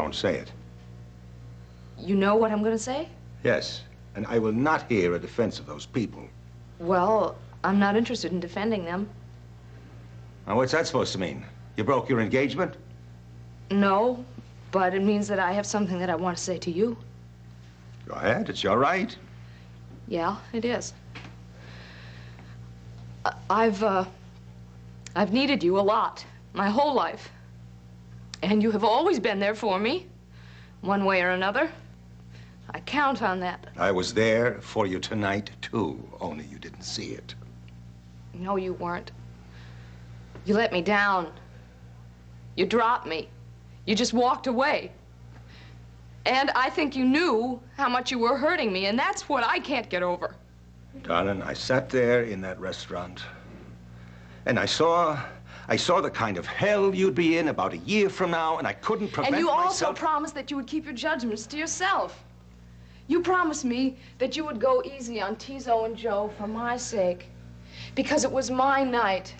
won't say it. You know what I'm going to say? Yes, and I will not hear a defense of those people. Well, I'm not interested in defending them. Now, what's that supposed to mean? You broke your engagement? No, but it means that I have something that I want to say to you. Go ahead, it's your right. Yeah, it is. I've needed you a lot, my whole life. And you have always been there for me, one way or another. I count on that. I was there for you tonight, too, only you didn't see it. No, you weren't. You let me down. You dropped me. You just walked away. And I think you knew how much you were hurting me, and that's what I can't get over. Darling, I sat there in that restaurant, and I saw the kind of hell you'd be in about a year from now, and I couldn't prevent myself. And you also promised that you would keep your judgments to yourself. You promised me that you would go easy on Tizo and Joe for my sake, because it was my night.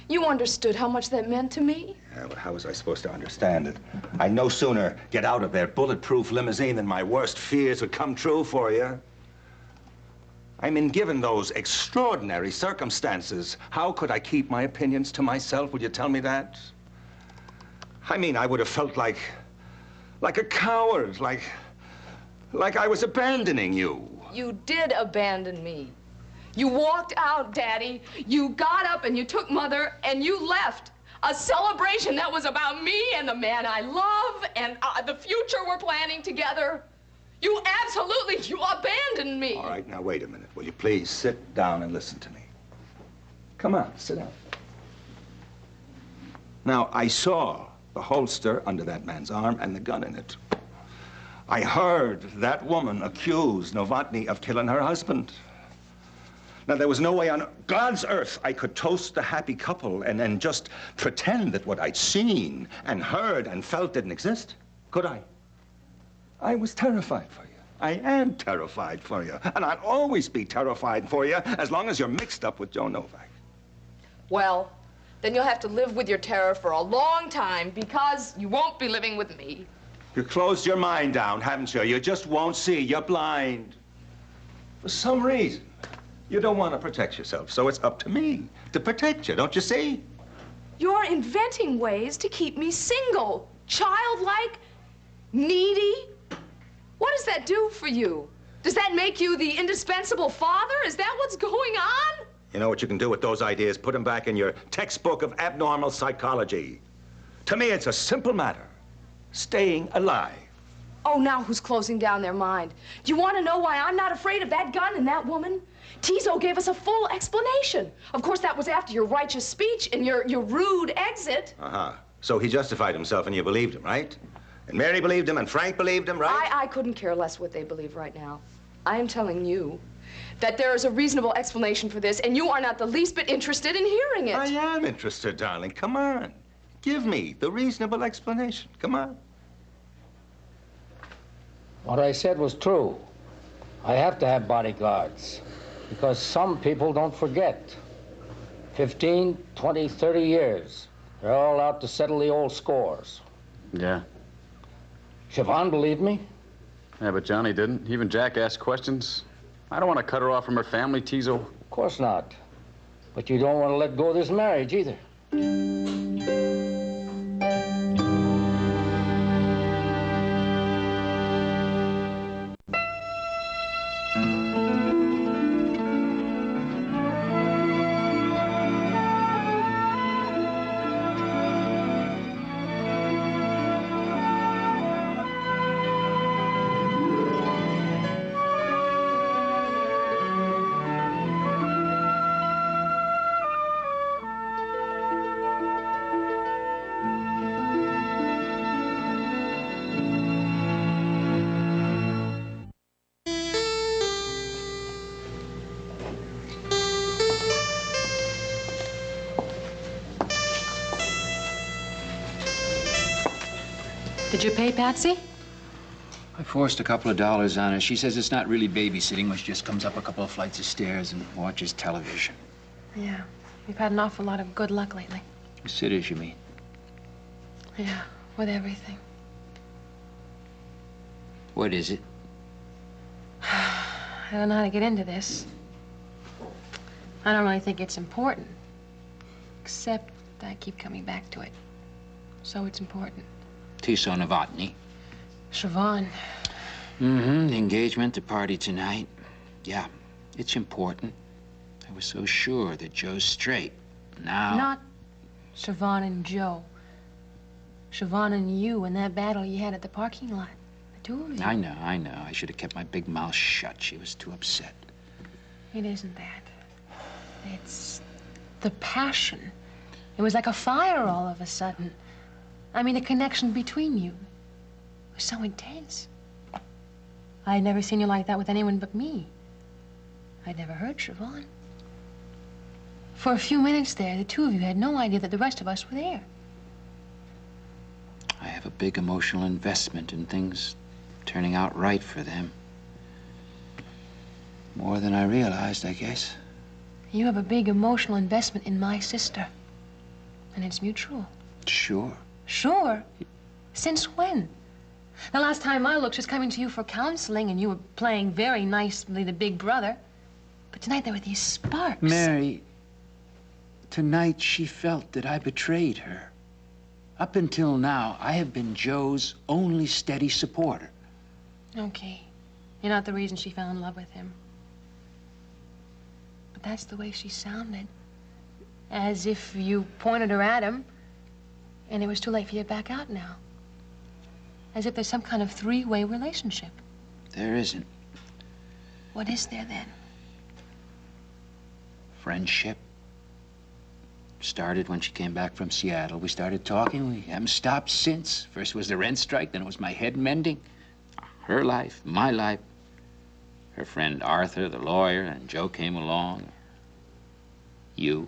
You understood how much that meant to me? Yeah, but how was I supposed to understand it? I'd no sooner get out of their bulletproof limousine than my worst fears would come true for you. I mean, given those extraordinary circumstances, how could I keep my opinions to myself? Would you tell me that? I mean, I would have felt like a coward, like I was abandoning you. You did abandon me. You walked out, Daddy. You got up and you took Mother and you left. A celebration that was about me and the man I love and the future we're planning together. You abandoned me. All right, now wait a minute. Will you please sit down and listen to me? Come on, sit down. Now, I saw the holster under that man's arm and the gun in it. I heard that woman accuse Novotny of killing her husband. Now, there was no way on God's earth I could toast the happy couple and just pretend that what I'd seen and heard and felt didn't exist, could I? I was terrified for you. I am terrified for you. And I'll always be terrified for you as long as you're mixed up with Joe Novak. Well, then you'll have to live with your terror for a long time because you won't be living with me. You closed your mind down, haven't you? You just won't see. You're blind. For some reason, you don't want to protect yourself, so it's up to me to protect you, don't you see? You're inventing ways to keep me single, childlike, needy. What does that do for you? Does that make you the indispensable father? Is that what's going on? You know what you can do with those ideas? Put them back in your textbook of abnormal psychology. To me, it's a simple matter. Staying alive. Oh, now who's closing down their mind? Do you want to know why I'm not afraid of that gun and that woman? Tizo gave us a full explanation. Of course, that was after your righteous speech and your rude exit. Uh-huh. So he justified himself and you believed him, right? And Mary believed him and Frank believed him, right? I couldn't care less what they believe right now. I am telling you that there is a reasonable explanation for this, and you are not the least bit interested in hearing it. I am interested, darling. Come on. Give me the reasonable explanation. Come on. What I said was true. I have to have bodyguards because some people don't forget. 15, 20, 30 years. They're all out to settle the old scores. Yeah. Siobhan believed me. Yeah, but Johnny didn't. Even Jack asked questions. I don't want to cut her off from her family, Tizo. Of course not. But you don't want to let go of this marriage either. Did you pay Patsy? I forced a couple of dollars on her. She says it's not really babysitting when she just comes up a couple of flights of stairs and watches television. Yeah, we've had an awful lot of good luck lately. Sitters, you mean? Yeah, with everything. What is it? I don't know how to get into this. I don't really think it's important. Except I keep coming back to it. So it's important. Tiso Novotny. Siobhan. Mm-hmm. The engagement, the party tonight. Yeah, it's important. I was so sure that Joe's straight. Now... Not Siobhan and Joe. Siobhan and you and that battle you had at the parking lot. The two of you. I know. I should have kept my big mouth shut. She was too upset. It isn't that. It's the passion. It was like a fire all of a sudden. I mean, the connection between you was so intense. I had never seen you like that with anyone but me. I'd never heard Siobhan. For a few minutes there, the two of you had no idea that the rest of us were there. I have a big emotional investment in things turning out right for them. More than I realized, I guess. You have a big emotional investment in my sister. And it's mutual. Sure. Sure? Since when? The last time I looked, she was coming to you for counseling, and you were playing very nicely the big brother. But tonight there were these sparks. Mary, tonight she felt that I betrayed her. Up until now, I have been Joe's only steady supporter. Okay. You're not the reason she fell in love with him. But that's the way she sounded. As if you pointed her at him, and it was too late for you to back out now. As if there's some kind of three-way relationship. There isn't. What is there, then? Friendship. Started when she came back from Seattle. We started talking. We haven't stopped since. First was the rent strike, then it was my head mending. Her life, my life. Her friend Arthur, the lawyer, and Joe came along. You.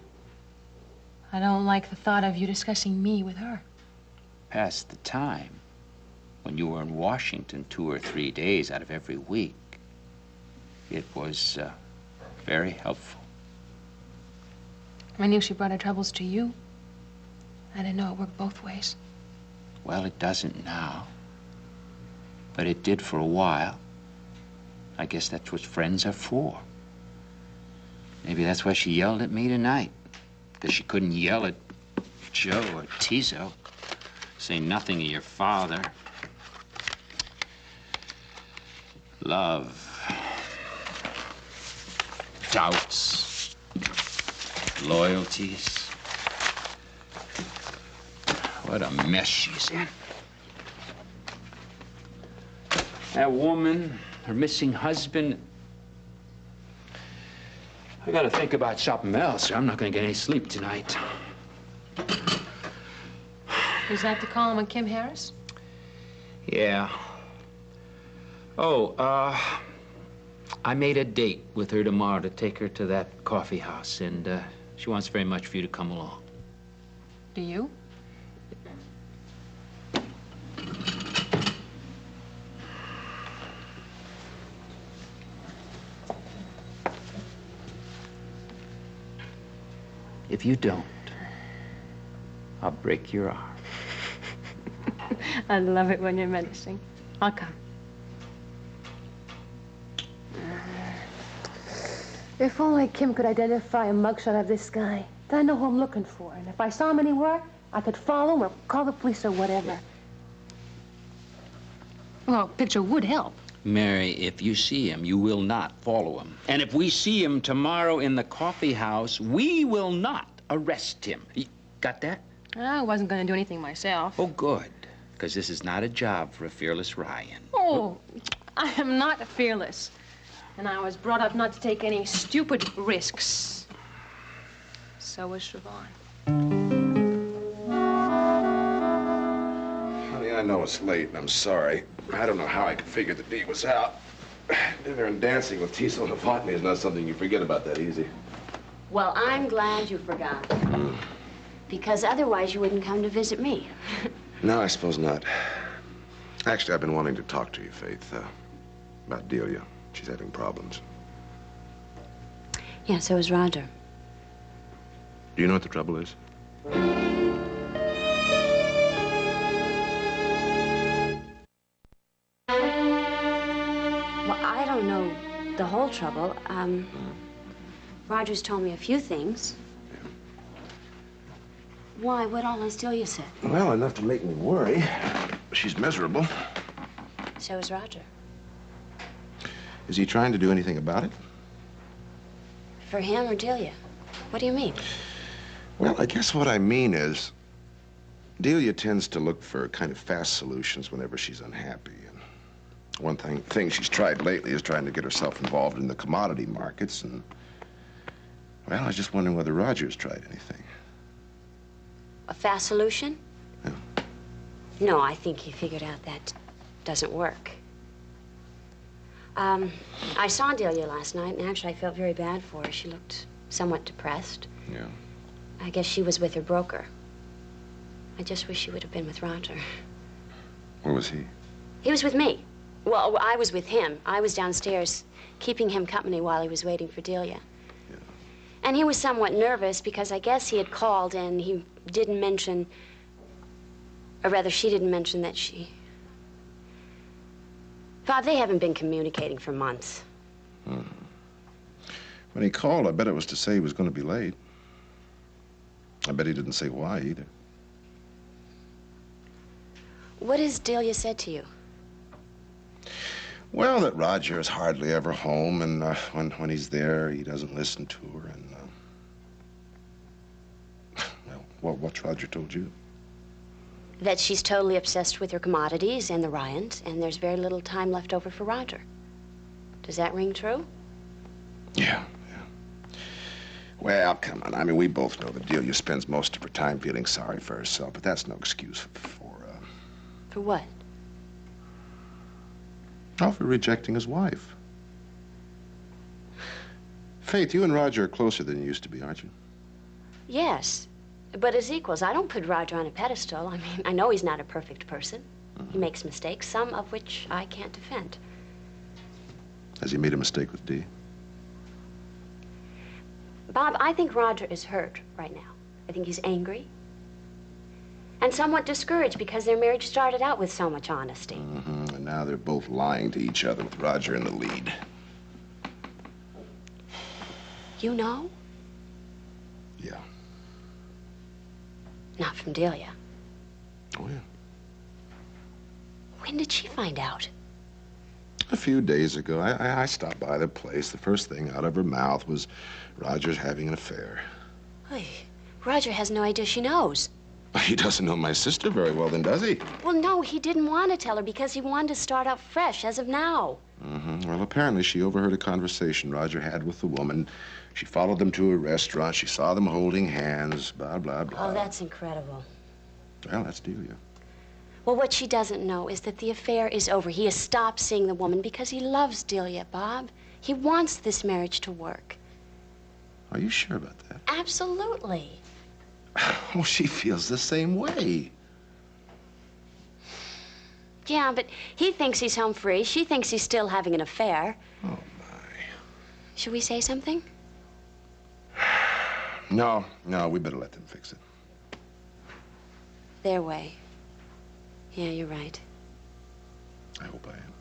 I don't like the thought of you discussing me with her. Past the time when you were in Washington 2 or 3 days out of every week. It was very helpful. I knew she brought her troubles to you. I didn't know it worked both ways. Well, it doesn't now. But it did for a while. I guess that's what friends are for. Maybe that's why she yelled at me tonight. Because she couldn't yell at Joe or Tiso. Say nothing of your father. Love. Doubts. Loyalties. What a mess she's in. That woman, her missing husband. I gotta think about something else, or I'm not gonna get any sleep tonight. Is that the column on Kim Harris? Yeah. Oh, I made a date with her tomorrow to take her to that coffee house, and she wants very much for you to come along. Do you? If you don't, I'll break your arm. I love it when you're menacing. I'll come. If only Kim could identify a mugshot of this guy, then I know who I'm looking for. And if I saw him anywhere, I could follow him or call the police or whatever. Well, a picture would help. Mary, if you see him, you will not follow him. And if we see him tomorrow in the coffee house, we will not arrest him. You got that? I wasn't going to do anything myself. Oh, good. Because this is not a job for a fearless Ryan. Oh, I am not fearless. And I was brought up not to take any stupid risks. So was Siobhan. Honey, I know it's late, and I'm sorry. I don't know how I could figure the date was out. Dinner and dancing with Tiso Novotny is not something you forget about that easy. Well, I'm glad you forgot. Because otherwise you wouldn't come to visit me. No, I suppose not. Actually, I've been wanting to talk to you, Faith, about Delia. She's having problems. Yeah, so is Roger. Do you know what the trouble is? don't know the whole trouble. Roger's told me a few things. Why? What all has Delia said? Well, enough to make me worry. She's miserable. So is Roger. Is he trying to do anything about it? For him or Delia? What do you mean? Well, I guess what I mean is Delia tends to look for kind of fast solutions whenever she's unhappy. And one thing she's tried lately is trying to get herself involved in the commodity markets. And, well, I was just wondering whether Roger's tried anything. A fast solution? Yeah. No, I think he figured out that doesn't work. I saw Delia last night, and actually I felt very bad for her. She looked somewhat depressed. Yeah. I guess she was with her broker. I just wish she would have been with Roger. Where was he? He was with me. Well, I was with him. I was downstairs keeping him company while he was waiting for Delia. Yeah. And he was somewhat nervous because I guess he had called and he didn't mention, or rather she didn't mention that she... Bob, they haven't been communicating for months. When he called, I bet it was to say he was going to be late. I bet he didn't say why either. What has Delia said to you? Well, that Roger is hardly ever home, and when he's there, he doesn't listen to her, and... well, what's Roger told you? That she's totally obsessed with her commodities and the Ryans, and there's very little time left over for Roger. Does that ring true? Yeah. Well, come on. I mean, we both know that Delia spends most of her time feeling sorry for herself, but that's no excuse for what? Oh, for rejecting his wife. Faith, you and Roger are closer than you used to be, aren't you? Yes, but as equals. I don't put Roger on a pedestal. I mean, I know he's not a perfect person. He makes mistakes, some of which I can't defend. Has he made a mistake with Dee? Bob, I think Roger is hurt right now. I think he's angry and somewhat discouraged because their marriage started out with so much honesty. And now they're both lying to each other with Roger in the lead. You know? Yeah. Not from Delia. Oh, yeah. When did she find out? A few days ago, I stopped by the place. The first thing out of her mouth was Roger's having an affair. Hey, Roger has no idea she knows. He doesn't know my sister very well, then, does he? Well, no, he didn't want to tell her because he wanted to start out fresh as of now. Well, apparently she overheard a conversation Roger had with the woman. She followed them to a restaurant. She saw them holding hands, blah, blah, blah. Oh, that's incredible. Well, that's Delia. Well, what she doesn't know is that the affair is over. He has stopped seeing the woman because he loves Delia, Bob. He wants this marriage to work. Are you sure about that? Absolutely. Well, she feels the same way. Yeah, but he thinks he's home free. She thinks he's still having an affair. Oh, my. Should we say something? No, we better let them fix it. Their way. Yeah, you're right. I hope I am.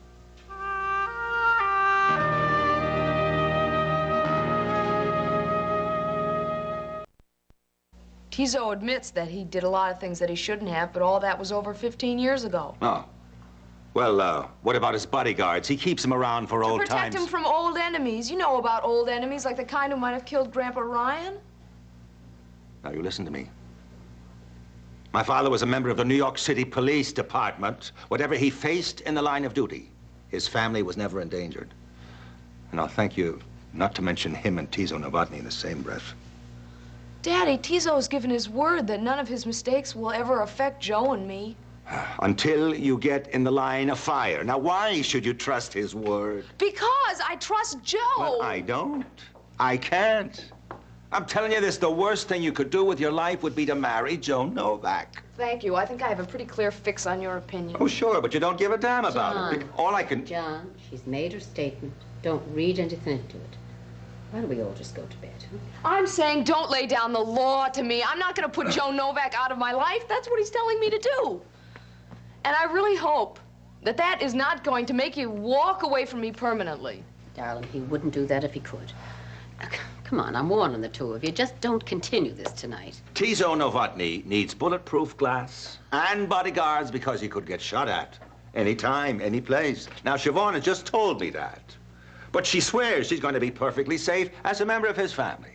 Tizo admits that he did a lot of things that he shouldn't have, but all that was over 15 years ago. Oh. Well, what about his bodyguards? He keeps them around for old times. To protect him from old enemies. You know about old enemies, like the kind who might have killed Grandpa Ryan. Now, you listen to me. My father was a member of the New York City Police Department. Whatever he faced in the line of duty, his family was never endangered. And I'll thank you not to mention him and Tizo Novotny in the same breath. Daddy, Tizo's given his word that none of his mistakes will ever affect Joe and me. Until you get in the line of fire. Now, why should you trust his word? Because I trust Joe. Well, I don't. I can't. I'm telling you this, the worst thing you could do with your life would be to marry Joe Novak. Thank you. I think I have a pretty clear fix on your opinion. Oh, sure, but you don't give a damn about it. All I can... John, she's made her statement. Don't read anything into it. Why don't we all just go to bed, huh? I'm saying don't lay down the law to me. I'm not going to put Joe Novak out of my life. That's what he's telling me to do. And I really hope that is not going to make you walk away from me permanently. Darling, he wouldn't do that if he could. Come on, I'm warning the two of you. Just don't continue this tonight. Tizo Novotny needs bulletproof glass and bodyguards because he could get shot at anytime, any place. Now, Siobhan has just told me that. But she swears she's going to be perfectly safe as a member of his family.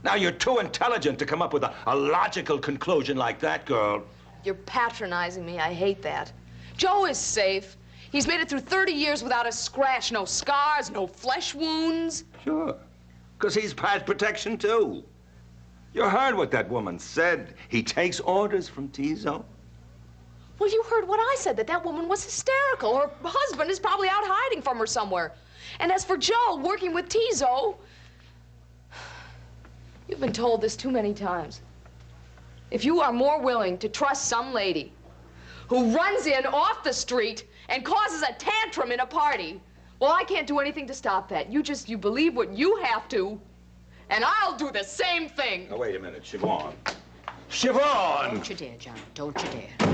Now, you're too intelligent to come up with a logical conclusion like that, girl. You're patronizing me. I hate that. Joe is safe. He's made it through 30 years without a scratch, no scars, no flesh wounds. Sure, because he's had protection, too. You heard what that woman said. He takes orders from Tizo. Well, you heard what I said, that woman was hysterical. Her husband is probably out hiding from her somewhere. And as for Joe working with Tizo, you've been told this too many times. If you are more willing to trust some lady who runs in off the street and causes a tantrum in a party, well, I can't do anything to stop that. You believe what you have to, and I'll do the same thing. Now, wait a minute, Siobhan. Siobhan! Don't you dare, John. Don't you dare.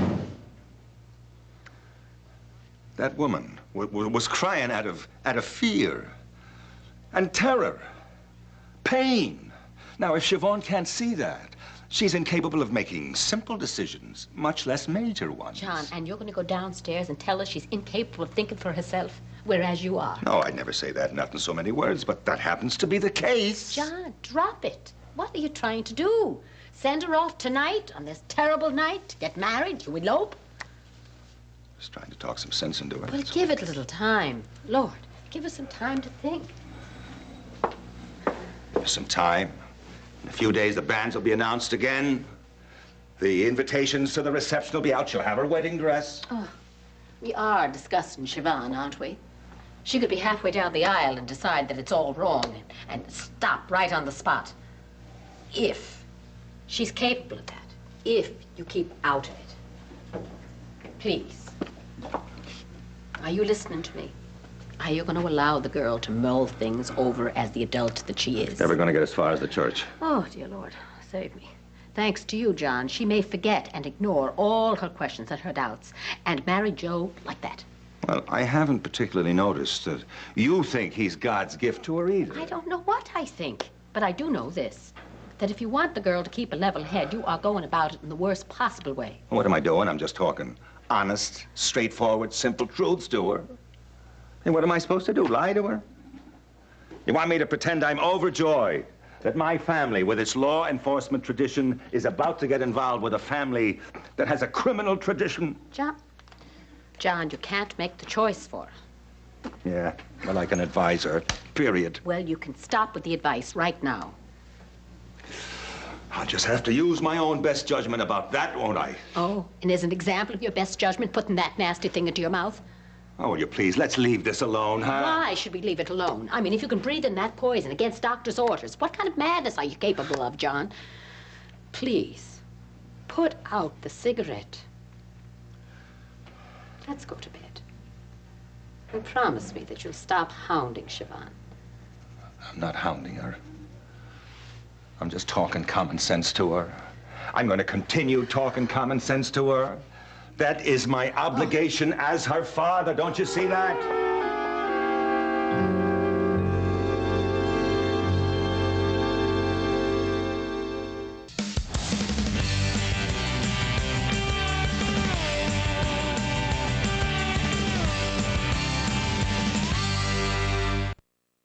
That woman was crying out of fear and terror, pain. Now, if Siobhan can't see that, she's incapable of making simple decisions, much less major ones. John, and you're going to go downstairs and tell us she's incapable of thinking for herself, whereas you are. No, I'd never say that, not in so many words, but that happens to be the case. John, drop it. What are you trying to do? Send her off tonight, on this terrible night, to get married, to elope? Just trying to talk some sense into her. Well, give it a little time. Lord, give us some time to think. Some time. In a few days, the banns will be announced again. The invitations to the reception will be out. She'll have her wedding dress. Oh, we are discussing Siobhan, aren't we? She could be halfway down the aisle and decide that it's all wrong and stop right on the spot. If she's capable of that. If you keep out of it. Please. Are you listening to me? Are you going to allow the girl to mull things over as the adult that she is? Never going to get as far as the church. Oh, dear Lord, save me. Thanks to you, John, she may forget and ignore all her questions and her doubts and marry Joe like that. Well, I haven't particularly noticed that you think he's God's gift to her either. I don't know what I think, but I do know this. That if you want the girl to keep a level head, you are going about it in the worst possible way. What am I doing? I'm just talking honest, straightforward, simple truths to her. And what am I supposed to do, lie to her? You want me to pretend I'm overjoyed that my family, with its law enforcement tradition, is about to get involved with a family that has a criminal tradition? John, you can't make the choice for her. Yeah, well, I can advise her, period. Well, you can stop with the advice right now. I'll just have to use my own best judgment about that, won't I? Oh, and as an example of your best judgment, putting that nasty thing into your mouth? Oh, will you please, let's leave this alone, huh? Why should we leave it alone? I mean, if you can breathe in that poison against doctor's orders, what kind of madness are you capable of, John? Please, put out the cigarette. Let's go to bed. And promise me that you'll stop hounding Siobhan. I'm not hounding her. I'm just talking common sense to her. I'm going to continue talking common sense to her. That is my obligation as her father. Don't you see that?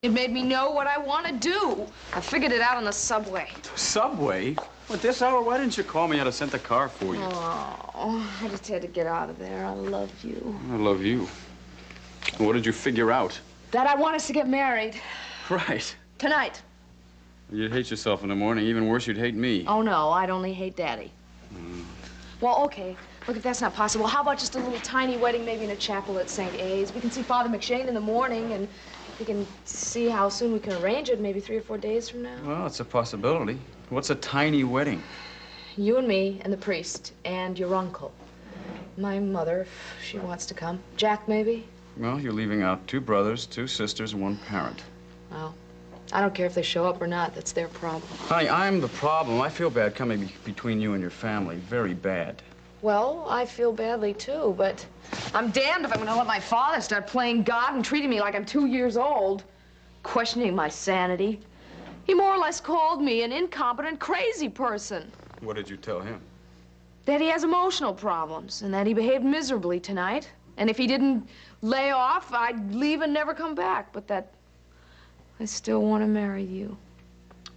It made me know what I want to do. I figured it out on the subway. Subway? At this hour, why didn't you call me? I'd have sent the car for you. Oh, I just had to get out of there. I love you. I love you. What did you figure out? That I want us to get married. Right. Tonight. You'd hate yourself in the morning. Even worse, you'd hate me. Oh, no, I'd only hate Daddy. Well, okay. Look, if that's not possible, how about just a little tiny wedding, maybe in a chapel at St. A's? We can see Father McShane in the morning, and we can see how soon we can arrange it, maybe 3 or 4 days from now. Well, it's a possibility. What's a tiny wedding? You and me and the priest and your uncle. My mother, if she wants to come. Jack, maybe? Well, you're leaving out 2 brothers, 2 sisters, and 1 parent. Well, I don't care if they show up or not. That's their problem. Honey, I'm the problem. I feel bad coming between you and your family. Very bad. Well, I feel badly, too, but I'm damned if I'm gonna let my father start playing God and treating me like I'm 2 years old, questioning my sanity. He more or less called me an incompetent, crazy person. What did you tell him? That he has emotional problems and that he behaved miserably tonight. And if he didn't lay off, I'd leave and never come back, but that I still want to marry you.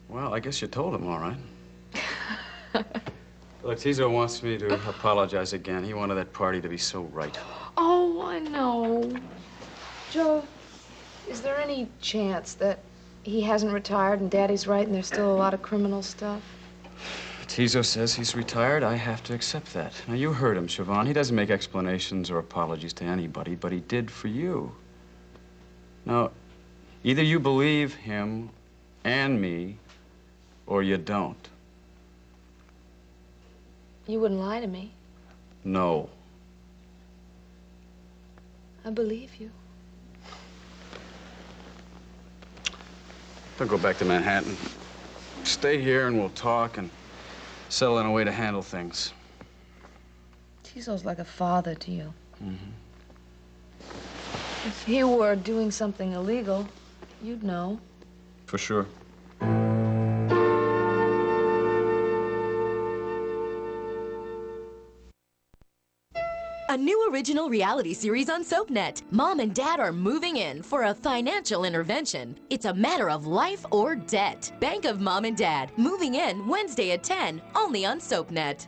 Well, I guess you told him, all right. Look, Tizo wants me to apologize again. He wanted that party to be so right. Oh, I know. Joe, is there any chance that he hasn't retired and Daddy's right and there's still a lot of criminal stuff? Tizo says he's retired. I have to accept that. Now, you heard him, Siobhan. He doesn't make explanations or apologies to anybody, but he did for you. Now, either you believe him and me, or you don't. You wouldn't lie to me. No. I believe you. Don't go back to Manhattan. Stay here and we'll talk and settle on a way to handle things. Tizo's like a father to you. Mm-hmm. If he were doing something illegal, you'd know. For sure. A new original reality series on SoapNet. Mom and Dad are moving in for a financial intervention. It's a matter of life or debt. Bank of Mom and Dad. Moving in Wednesday at 10, only on SoapNet.